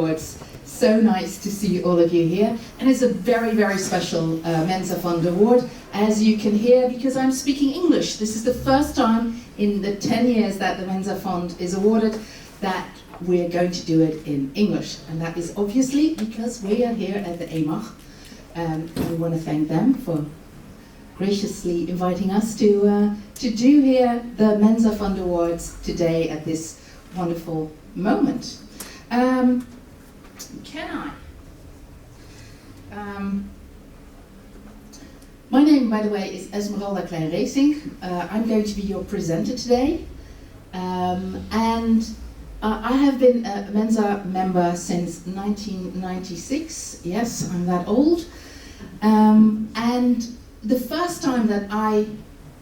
It's so nice to see all of you here, and it's a very, very special Mensa Fund Award, as you can hear, because I'm speaking English. This is the first time in the 10 years that the Mensa Fund is awarded that we're going to do it in English, and that is obviously because we are here at the EMAG, and we want to thank them for graciously inviting us to do here the Mensa Fund Awards today at this wonderful moment. My name, by the way, is Esmeralda Klein-Racing. I'm going to be your presenter today. And I have been a Mensa member since 1996. Yes, I'm that old. And the first time that I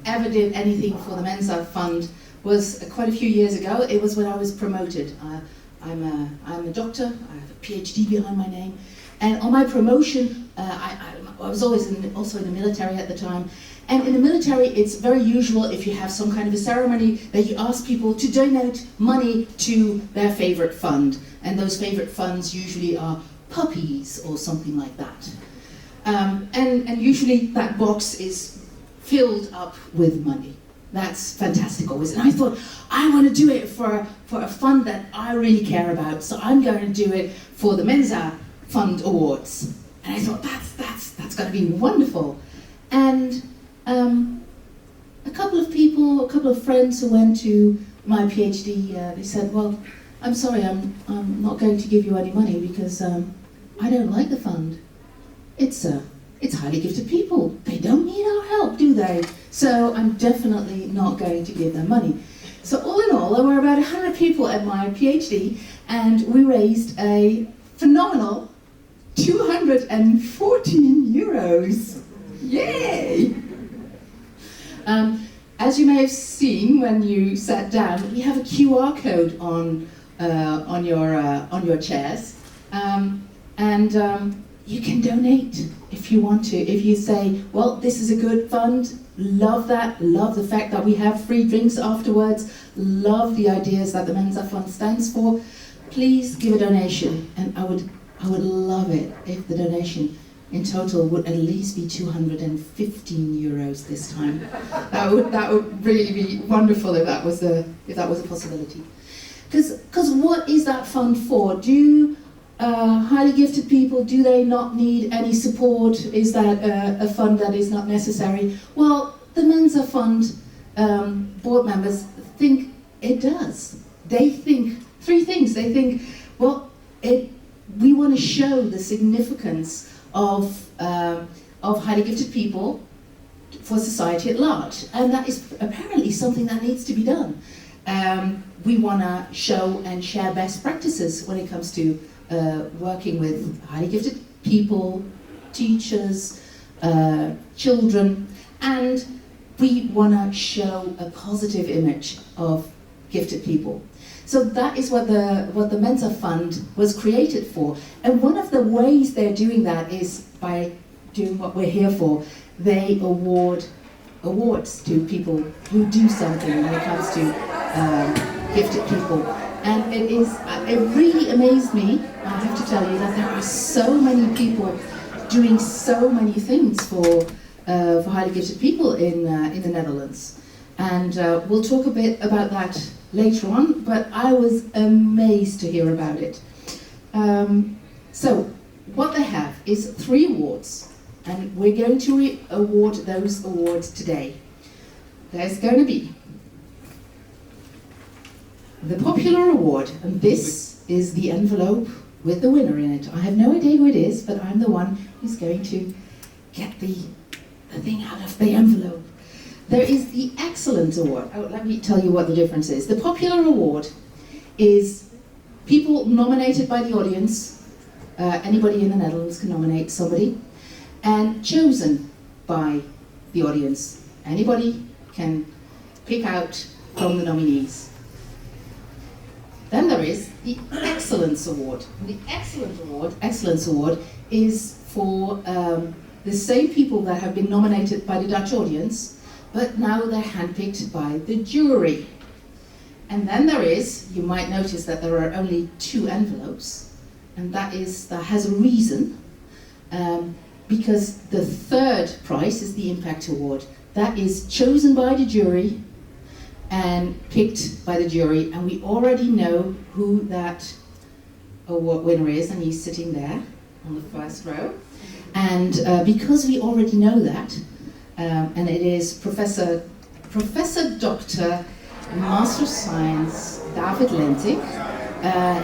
ever did anything for the Mensa Fund was quite a few years ago. It was when I was promoted. I'm a doctor, I have a PhD behind my name, and on my promotion, I was always also in the military at the time, and in the military it's very usual, if you have some kind of a ceremony, that you ask people to donate money to their favorite fund, and those favorite funds usually are puppies or something like that. And usually that box is filled up with money. That's fantastic always. And I thought, I want to do it for a fund that I really care about. So I'm going to do it for the Mensa Fund Awards. And I thought, that's going to be wonderful. And a couple of friends who went to my PhD, they said, well, I'm sorry, I'm not going to give you any money because I don't like the fund. It's highly gifted people. They don't need our help, do they? So I'm definitely not going to give them money. So all in all, there were about 100 people at my PhD, and we raised a phenomenal 214 euros. Yay! As you may have seen when you sat down, we have a QR code on your chairs, and you can donate if you want to. If you say, well, this is a good fund, love that, love the fact that we have free drinks afterwards, love the ideas that the Mensa Fund stands for, please give a donation. And I would love it if the donation in total would at least be 215 euros this time. That would really be wonderful if that was a possibility. Because what is that fund for? Do highly gifted people, do they not need any support? Is that a fund that is not necessary? Well, the Mensa Fund board members think it does. They think three things. They think, well, we want to show the significance of highly gifted people for society at large, and that is apparently something that needs to be done. We want to show and share best practices when it comes to working with highly gifted people, teachers, children, and we want to show a positive image of gifted people. So that is what the Mensa Fund was created for. And one of the ways they're doing that is by doing what we're here for. They award awards to people who do something when it comes to gifted people. And it really amazed me, I have to tell you, that there are so many people doing so many things for highly gifted people in the Netherlands. And we'll talk a bit about that later on, but I was amazed to hear about it. So what they have is 3 awards, and we're going to award those awards today. There's going to be the Popular Award, and this is the envelope with the winner in it. I have no idea who it is, but I'm the one who's going to get the thing out of the envelope. There is the Excellent Award. Oh, let me tell you what the difference is. The Popular Award is people nominated by the audience. Anybody in the Netherlands can nominate somebody, and chosen by the audience. Anybody can pick out from the nominees. Then there is the Excellence Award. The Excellence Award is for the same people that have been nominated by the Dutch audience, but now they're handpicked by the jury. And then there is, you might notice that there are only 2 envelopes. and that has a reason, because the third prize is the Impact Award. That is chosen by the jury and picked by the jury, and we already know who that award winner is, and he's sitting there on the first row. And because we already know that, and it is Professor Dr. Master of Science David Lentig.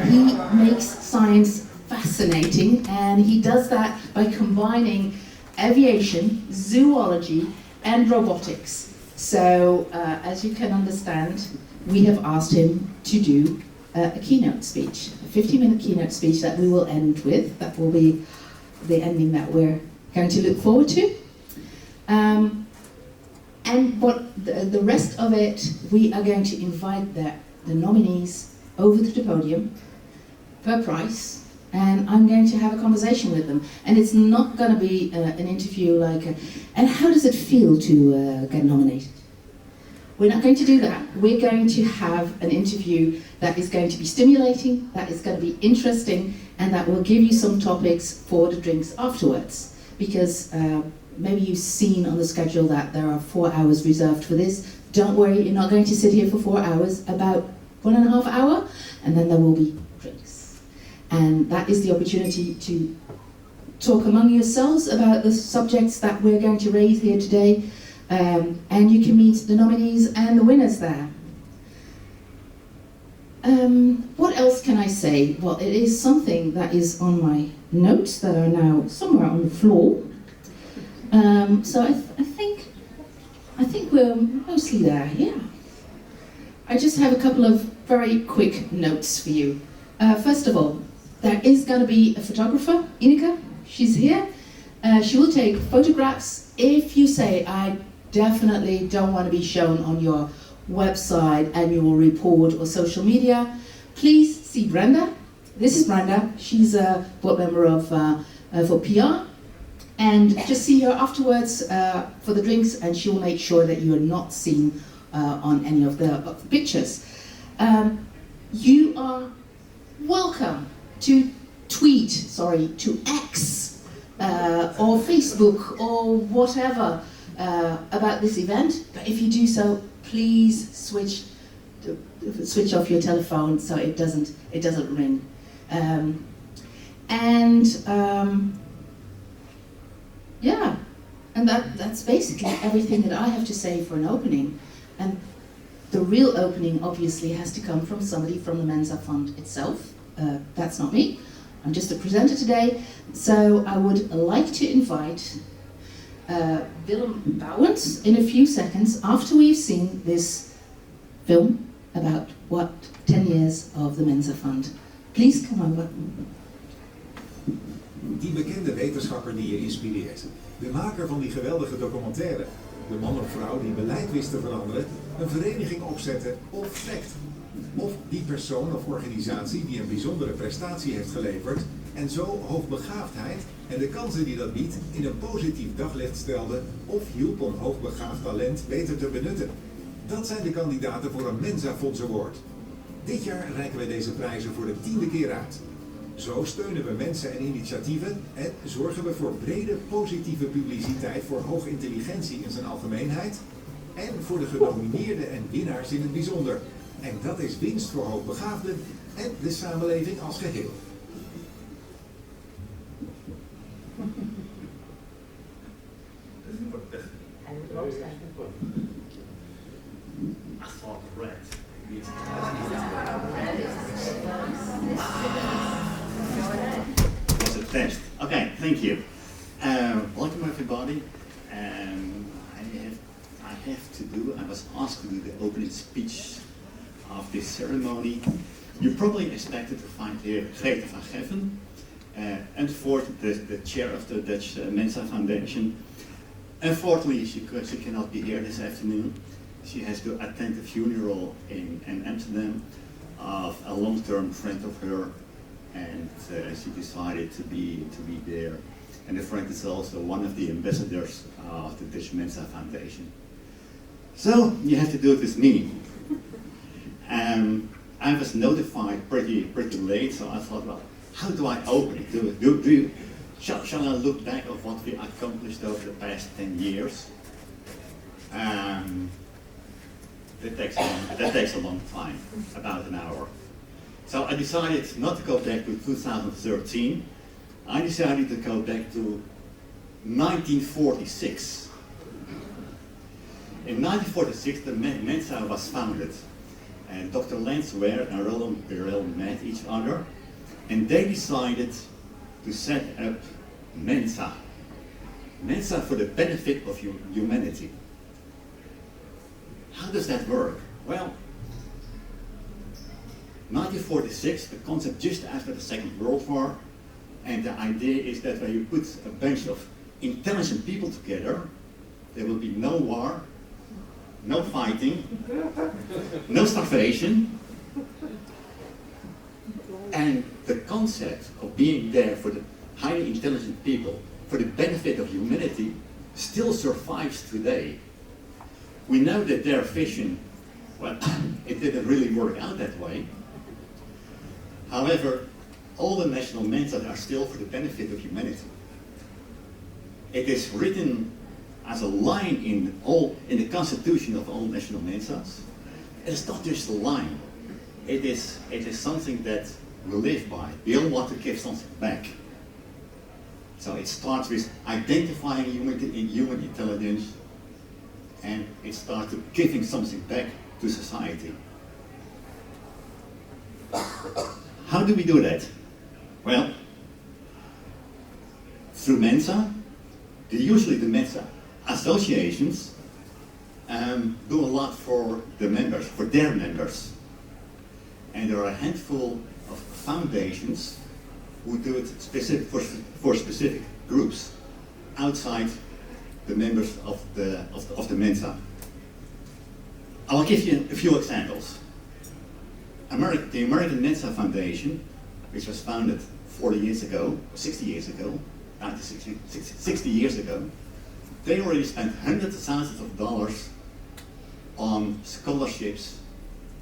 He makes science fascinating, and he does that by combining aviation, zoology, and robotics. So, as you can understand, we have asked him to do a keynote speech, a 50-minute keynote speech that we will end with. That will be the ending that we're going to look forward to. And what the rest of it, we are going to invite the nominees over to the podium per prize, and I'm going to have a conversation with them. And it's not going to be an interview like, and how does it feel to get nominated? We're not going to do that. We're going to have an interview that is going to be stimulating, that is going to be interesting, and that will give you some topics for the drinks afterwards. Because maybe you've seen on the schedule that there are 4 hours reserved for this. Don't worry, you're not going to sit here for 4 hours, about 1.5 hours, and then there will be drinks. And that is the opportunity to talk among yourselves about the subjects that we're going to raise here today, and you can meet the nominees and the winners there. What else can I say? Well, it is something that is on my notes that are now somewhere on the floor. So I think we're mostly there, yeah. I just have a couple of very quick notes for you. First of all, there is going to be a photographer, Ineke. She's here. She will take photographs. If you say, I definitely don't want to be shown on your website, annual report, or social media, please see Brenda. This is Brenda. She's a board member of for PR. And just see her afterwards for the drinks, and she will make sure that you are not seen on any of the pictures. You are welcome to to X or Facebook or whatever about this event. But if you do so, please switch off your telephone so it doesn't ring. Yeah, and that's basically everything that I have to say for an opening. And the real opening obviously has to come from somebody from the Mensa Fund itself. That's not me. I'm just a presenter today. So I would like to invite Willem Bouwens in a few seconds after we've seen this film about 10 years of the Mensa Fund. Please come over. Die bekende wetenschapper die je inspireert. De maker van die geweldige documentaire. De man of vrouw die beleid wist te veranderen, een vereniging opzetten of fact. Of die persoon of organisatie die een bijzondere prestatie heeft geleverd en zo hoogbegaafdheid en de kansen die dat biedt in een positief daglicht stelde of hielp om hoogbegaafd talent beter te benutten. Dat zijn de kandidaten voor een Mensa Fonds Award. Dit jaar reiken wij deze prijzen voor de 10e keer uit. Zo steunen we mensen en initiatieven en zorgen we voor brede positieve publiciteit voor hoge intelligentie in zijn algemeenheid en voor de genomineerden en winnaars in het bijzonder. En dat is winst voor hoogbegaafden en de samenleving als geheel. I thought red. Was a test. Okay, thank you. Welcome everybody. I was asked to do the opening speech of this ceremony. You probably expected to find here Greta van Geffen, and for the chair of the Dutch Mensa Foundation. Unfortunately, she cannot be here this afternoon. She has to attend a funeral in Amsterdam of a long-term friend of her, and she decided to be there. And the friend is also one of the ambassadors of the Dutch Mensa Foundation. So you have to do it with me. I was notified pretty late, so I thought, well, how do I open it? Shall I look back of what we accomplished over the past 10 years? That takes a long time, about an hour. So I decided not to go back to 2013. I decided to go back to 1946. In 1946, the Mensa was founded. And Dr. Lance Ware and Roland Birrell met each other, and they decided to set up Mensa. Mensa for the benefit of humanity. How does that work? Well, 1946, the concept just after the Second World War, and the idea is that when you put a bunch of intelligent people together, there will be no war, no fighting, no starvation, and the concept of being there for the highly intelligent people for the benefit of humanity still survives today. We know that their vision, well, it didn't really work out that way. However, all the national Mensas are still for the benefit of humanity. It is written as a line in the constitution of all national Mensas. It's not just a line. It is something that we live by. We all want to give something back. So it starts with identifying human intelligence, and it starts with giving something back to society. How do we do that? Well, through Mensa. Usually the Mensa associations do a lot for the members, for their members. And there are a handful of foundations who do it specific for specific groups outside the members of the Mensa. I'll give you a few examples. The American Mensa Foundation, which was founded 40 years ago, 60 years ago, 60 years ago, they already spent hundreds of thousands of dollars on scholarships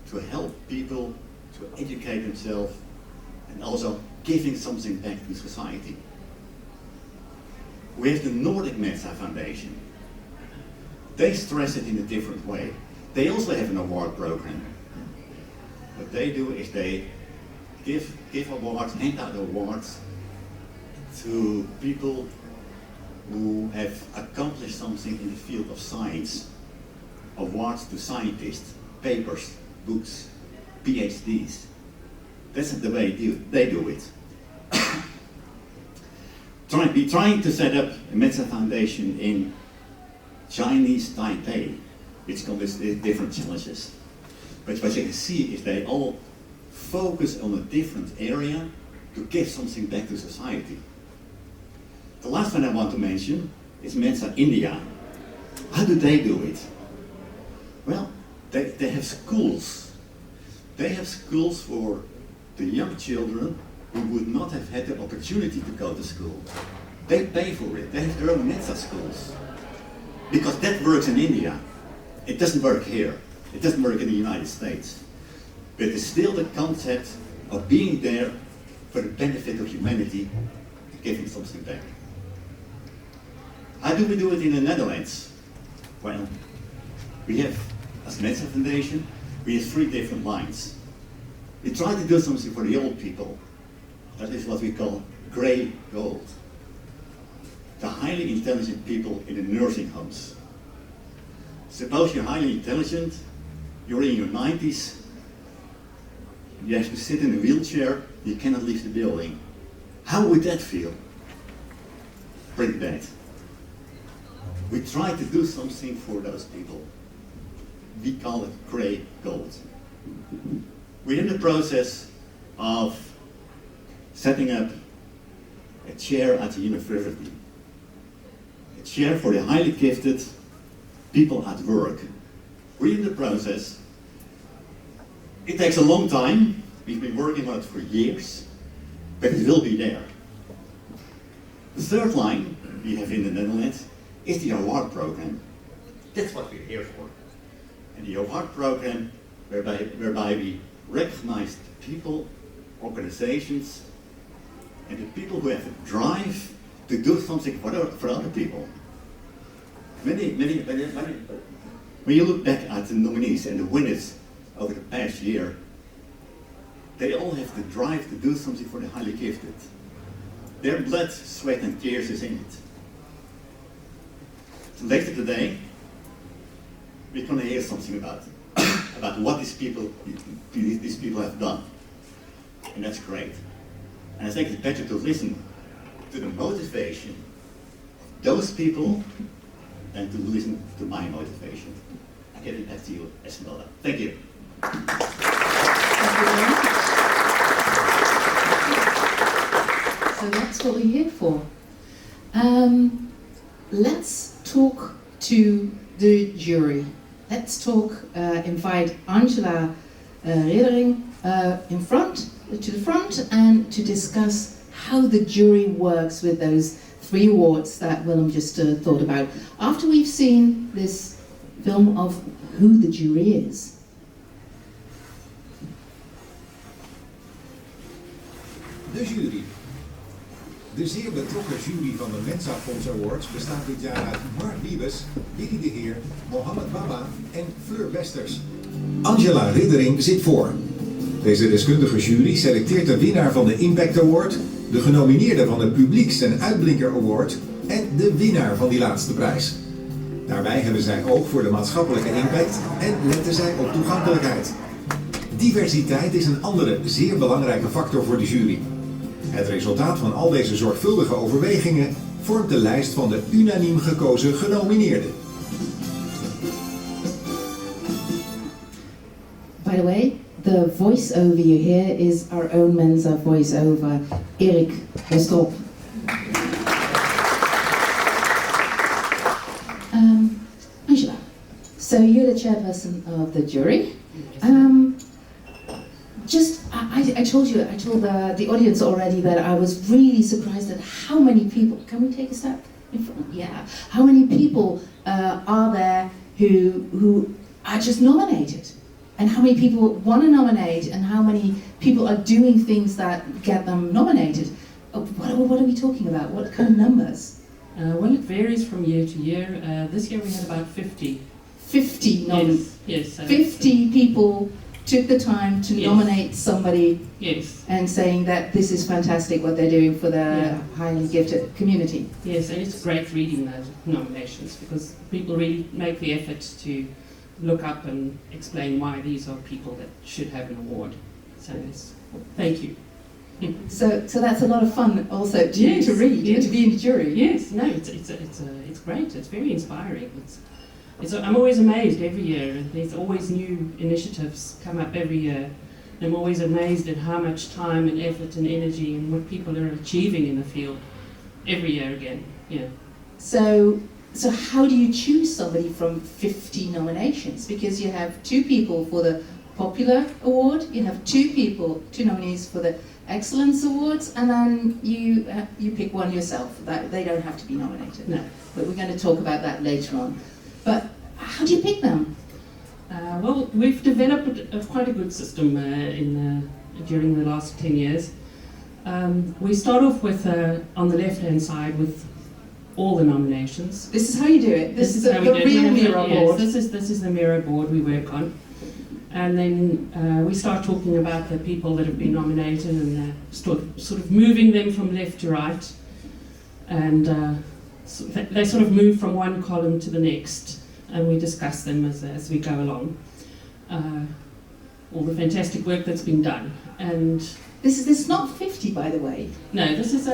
to help people to educate themselves and also giving something back to society. We have the Nordic Mensa Foundation. They stress it in a different way. They also have an award program. What they do is they give awards, hand out awards to people who have accomplished something in the field of science. Awards to scientists, papers, books, PhDs. That's the way they do it. Trying to set up a Mensa Foundation in Chinese Taipei. It's got different challenges. But what you can see is they all focus on a different area to give something back to society. The last one I want to mention is Mensa India. How do they do it? Well, they have schools. They have schools for the young children who would not have had the opportunity to go to school. They pay for it. They have their own Mensa schools. Because that works in India. It doesn't work here. It doesn't work in the United States. But it's still the concept of being there for the benefit of humanity, giving something back. How do we do it in the Netherlands? Well, we have, as Mensa Foundation, we have 3 different lines. We try to do something for the old people. That is what we call grey gold. The highly intelligent people in the nursing homes. Suppose you're highly intelligent, you're in your 90s, you have to sit in a wheelchair, you cannot leave the building. How would that feel? Pretty bad. We try to do something for those people. We call it grey gold. We're in the process of setting up a chair at the university. A chair for the highly gifted people at work. We're in the process. It takes a long time. We've been working on it for years, but it will be there. The third line we have in the Netherlands is the award program. That's what we're here for. And the award program whereby we recognize people, organizations, and the people who have a drive to do something for other people. When you look back at the nominees and the winners over the past year, they all have the drive to do something for the highly gifted. Their blood, sweat and tears is in it. So later today, we're going to hear something about what these people have done. And that's great. And I think it's better to listen to the motivation of those people than to listen to my motivation. I give it back to you, Esmeralda. Thank you. Thank you very much. So that's what we're here for. Let's talk to the jury. Let's invite Angela Riedering to the front and to discuss how the jury works with those 3 awards that Willem just thought about. After we've seen this film of who the jury is. De jury. De zeer betrokken jury van de Mensa Fonds Awards bestaat dit jaar uit Mark Wiebes, Willy de Heer, Mohammed Baba en Fleur Westers. Angela Riedering zit voor. Deze deskundige jury selecteert de winnaar van de Impact Award, de genomineerde van de Publieks- en Uitblinker Award en de winnaar van die laatste prijs. Daarbij hebben zij oog voor de maatschappelijke impact en letten zij op toegankelijkheid. Diversiteit is een andere zeer belangrijke factor voor de jury. Het resultaat van al deze zorgvuldige overwegingen vormt de lijst van de unaniem gekozen genomineerden. By the way, the voice-over you hear is our own Mensa voice-over, Erik Westrop. Angela, so you're the chairperson of the jury. I told the audience already that I was really surprised at how many people. Can we take a step in front? Yeah. How many people are there who are just nominated, and how many people want to nominate, and how many people are doing things that get them nominated? What are we talking about? What kind of numbers? Well, it varies from year to year. This year we had about 50. 50 Yes. 50 people took the time to nominate somebody, and saying that this is fantastic what they're doing for the highly gifted community. Yes, and it's great reading those nominations because people really make the effort to look up and explain why these are people that should have an award. So thank you. So that's a lot of fun also to read and to be in the jury. Yes, no, it's great. It's very inspiring. I'm always amazed every year. There's always new initiatives come up every year. I'm always amazed at how much time and effort and energy and what people are achieving in the field every year again. Yeah. So how do you choose somebody from 50 nominations? Because you have 2 people for the Popular Award, you have 2 nominees for the Excellence Awards, and then you pick one yourself. They don't have to be nominated. No. But we're going to talk about that later on. But how do you pick them? Well, we've developed quite a good system during the last 10 years. We start off with, on the left-hand side, with all the nominations. This is how you do it. This is the real mirror board. Yes, this is the mirror board we work on. And then we start talking about the people that have been nominated and sort of moving them from left to right. And so they sort of move from one column to the next, and we discuss them as we go along. All the fantastic work that's been done. And this is not 50, by the way. No, this is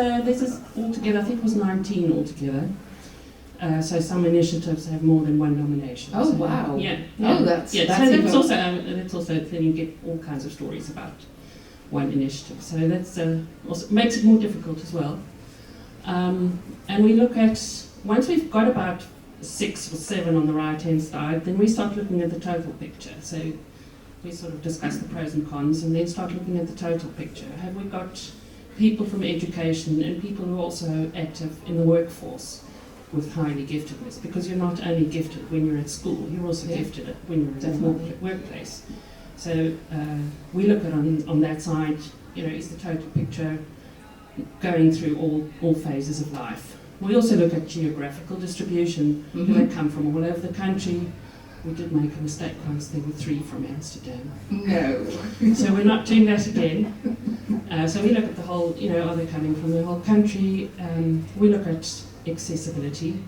altogether. I think it was 19 altogether. So some initiatives have more than one nomination. Oh, so, wow. Yeah. Oh, that's also then you get all kinds of stories about one initiative. So that's also makes it more difficult as well. And we look at, once we've got about 6 or 7 on the right-hand side, then we start looking at the total picture. So we sort of discuss the pros and cons and then start looking at the total picture. Have we got people from education and people who are also active in the workforce with highly giftedness? Because you're not only gifted when you're at school, you're also gifted when you're in the workplace. So we look at on that side, is the total picture going through all phases of life. We also look at geographical distribution. Do they come from all over the country? We did make a mistake once, there were 3 from Amsterdam. No. So we're not doing that again. So we look at the whole, are they coming from the whole country? We look at accessibility.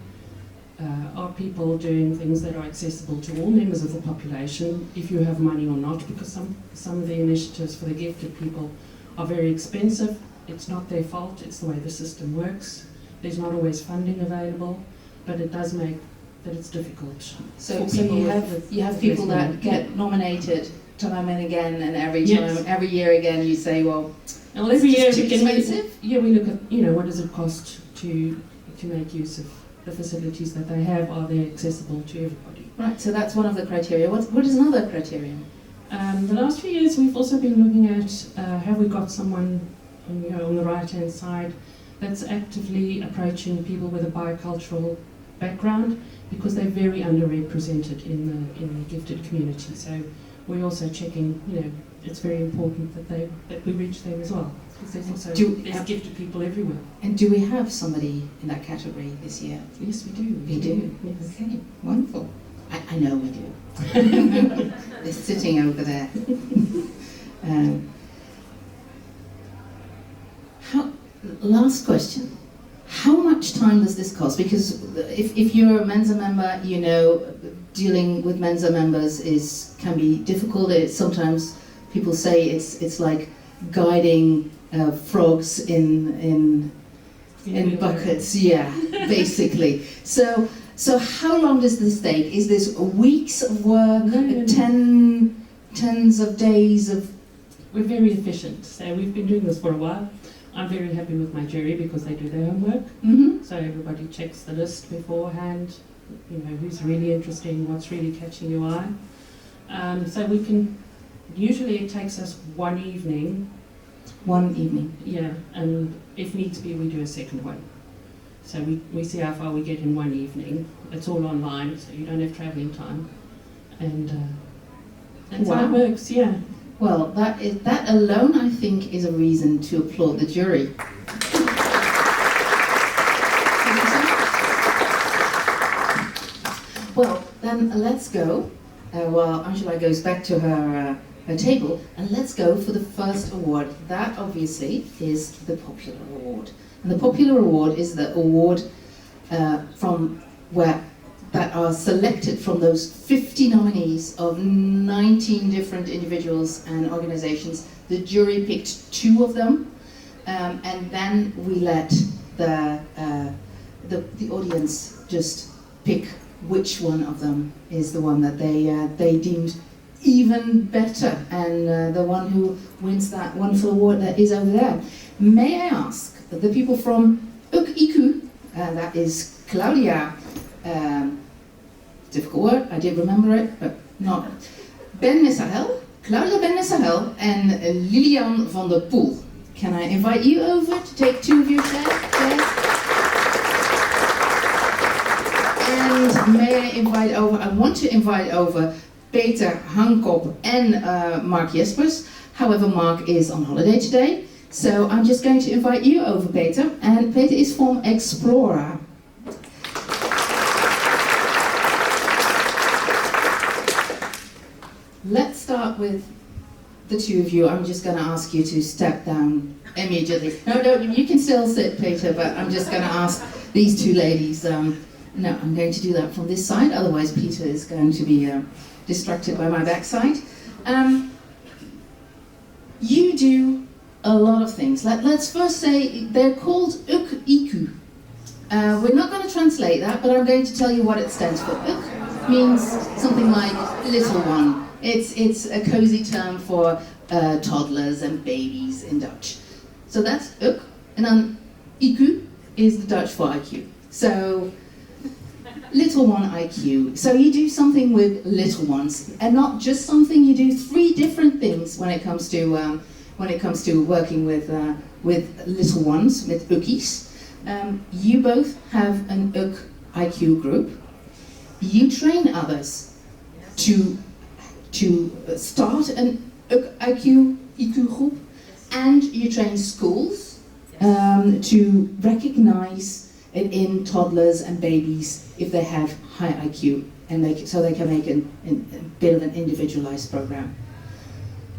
Are people doing things that are accessible to all members of the population, if you have money or not? Because some of the initiatives for the gifted people are very expensive. It's not their fault, it's the way the system works. There's not always funding available, but it does make that it's difficult. So you have people that get nominated time and again, and every year again you say, well, every year too expensive? we look at what does it cost to make use of the facilities that they have. Are they accessible to everybody? Right. So that's one of the criteria. What is another criterion? The last few years we've also been looking at have we got someone on the right hand side that's actively approaching people with a bicultural background, because they're very underrepresented in the gifted community. So we're also checking, it's very important that we reach them as well, because there's gifted people everywhere. And do we have somebody in that category this year? Yes, we do. We do? Yes. Okay, wonderful. I know we do. They're sitting over there. Last question. How much time does this cost? Because if you're a Mensa member, dealing with Mensa members can be difficult. Sometimes people say it's like guiding frogs in buckets. Yeah, basically. So how long does this take? Is this weeks of work? No. Tens of days of? We're very efficient. So we've been doing this for a while. I'm very happy with my jury because they do their homework. Mm-hmm. So everybody checks the list beforehand, who's really interesting, what's really catching your eye. So we can, usually it takes us one evening. One evening? Yeah, and if needs be, we do a second one. So we see how far we get in one evening. It's all online, so you don't have travelling time. And that's how it works, yeah. Well, that alone, I think, is a reason to applaud the jury. Well, then let's go, while Angela goes back to her table, and let's go for the first award. That, obviously, is the Popular Award. And the Popular Award is the award that are selected from those 50 nominees of 19 different individuals and organizations. The jury picked 2 of them, and then we let the audience just pick which one of them is the one that they deemed even better, and the one who wins that wonderful award that is over there. May I ask the people from IQ, that is Claudia, difficult word, I did remember it, but not. Claudia Ben-Messahel and Lilian van der Poel. Can I invite you over to take 2 of your chairs? And may I want to invite over Peter Hankop and Mark Jespers. However, Mark is on holiday today, so I'm just going to invite you over, Peter. And Peter is from Explora. Let's start with the 2 of you. I'm just going to ask you to step down immediately. No, you can still sit, Peter, but I'm just going to ask these 2 ladies. No, I'm going to do that from this side, otherwise Peter is going to be distracted by my backside. You do a lot of things. Let's first say they're called IQ. We're not going to translate that, but I'm going to tell you what it stands for. IQ means something like little one. It's a cozy term for toddlers and babies in Dutch. So that's IQ, and then IQ is the Dutch for IQ. So little one IQ. So you do something with little ones, and not just something. You do 3 different things when it comes to working with little ones, with UKI's. You both have an IQ group. You train others to start an IQ group, and you train schools to recognize it in toddlers and babies if they have high IQ, and so they can make a bit of an individualized program.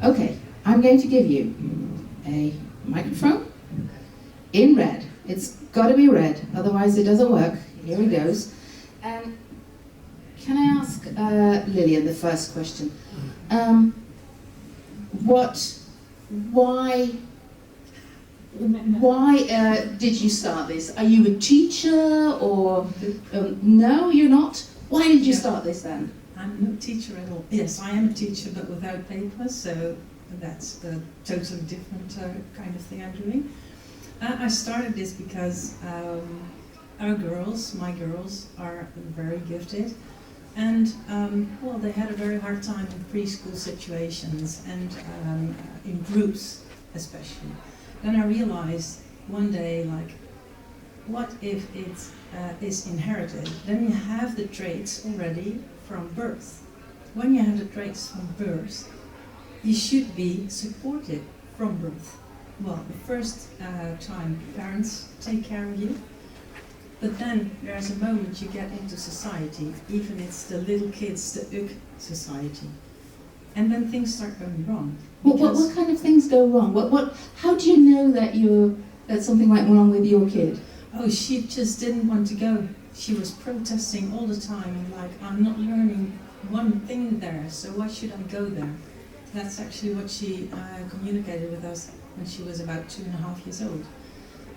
Okay, I'm going to give you a microphone in red. It's got to be red, otherwise it doesn't work. Here it goes. And can I ask Lillian the first question? Why did you start this? Are you a teacher, or no, you're not? Why did you start this then? I'm no teacher at all. Yes, I am a teacher, but without papers, so that's a totally different kind of thing I'm doing. I started this because my girls, are very gifted, and well, they had a very hard time in preschool situations and in groups especially. Then I realized one day, like, what if it is inherited? Then you have the traits already from birth. When you have the traits from birth, you should be supported from birth. Well, the first time parents take care of you, but then there's a moment you get into society, even it's the little kids, the UG society, and then things start going wrong. What kind of things go wrong? How do you know that something went wrong with your kid? Oh, she just didn't want to go. She was protesting all the time, and like, I'm not learning one thing there, so why should I go there? That's actually what she communicated with us when she was about 2.5 years old.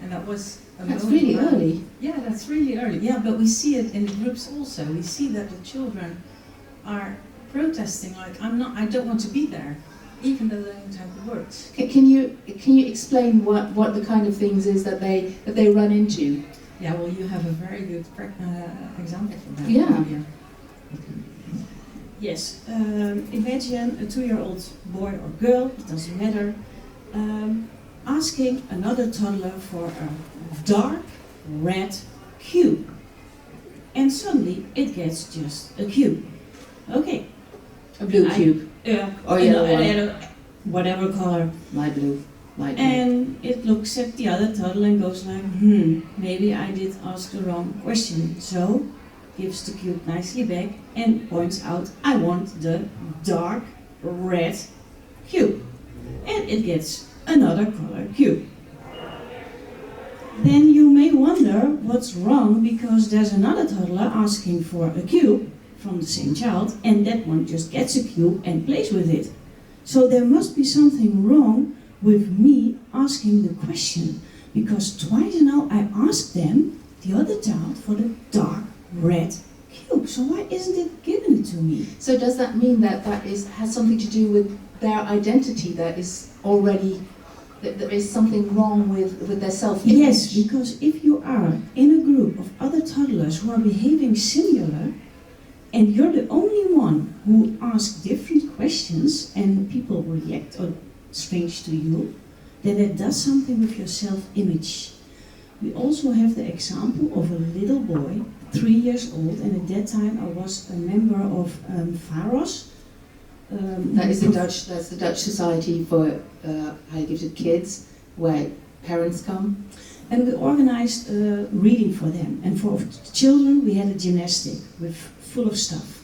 And that was a That's moment really where- early. Yeah, that's really early. Yeah, but we see it in the groups also. We see that the children are protesting, like, I don't want to be there, even though they don't have the words. Can you explain what the kind of things is that they run into? Yeah, well, you have a very good example for that. Yeah. Yes, imagine a 2-year-old boy or girl, it doesn't matter, asking another toddler for a dark red cube. And suddenly it gets just a cube. Okay. A blue cube. Or yellow one. Whatever color. Light blue. Light blue. And it looks at the other toddler and goes like, maybe I did ask the wrong question. So, gives the cube nicely back and points out, I want the dark red cube. And it gets another color cube. Then you may wonder what's wrong, because there's another toddler asking for a cube from the same child, and that one just gets a cube and plays with it. So there must be something wrong with me asking the question, because twice now I asked them, the other child, for the dark red cube. So why isn't it given to me? So does that mean that has something to do with their identity, that is already, that there is something wrong with their self-image? Yes, because if you are in a group of other toddlers who are behaving similar, and you're the only one who asks different questions and people react strange to you, then it does something with your self-image. We also have the example of a little boy, 3 years old, and at that time I was a member of Pharos. That's the Dutch Society for Highly Gifted Kids, where parents come. And we organized reading for them. And for children we had a gymnastic full of stuff.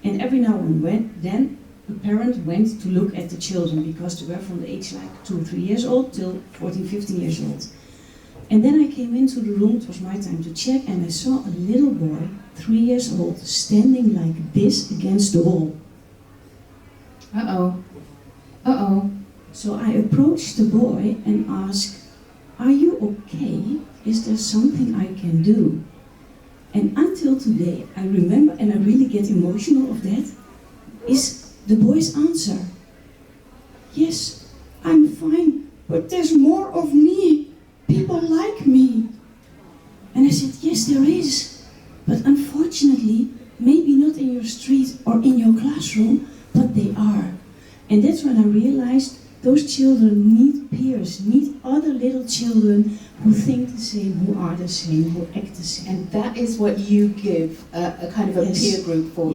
And every now and then the parent went to look at the children, because they were from the age like 2 or 3 years old till 14, 15 years old. And then I came into the room, it was my time to check, and I saw a little boy, 3 years old, standing like this against the wall. Uh-oh. Uh-oh. So I approached the boy and asked, are you okay? Is there something I can do? And until today, I remember, and I really get emotional of that, is the boy's answer. Yes, I'm fine, but there's more of me. People like me. And I said, yes, there is. But unfortunately, maybe not in your street or in your classroom, but they are. And that's when I realized those children need peers, need other little children who think the same, who are the same, who act the same. And that is what you give a kind of a Yes. peer group for.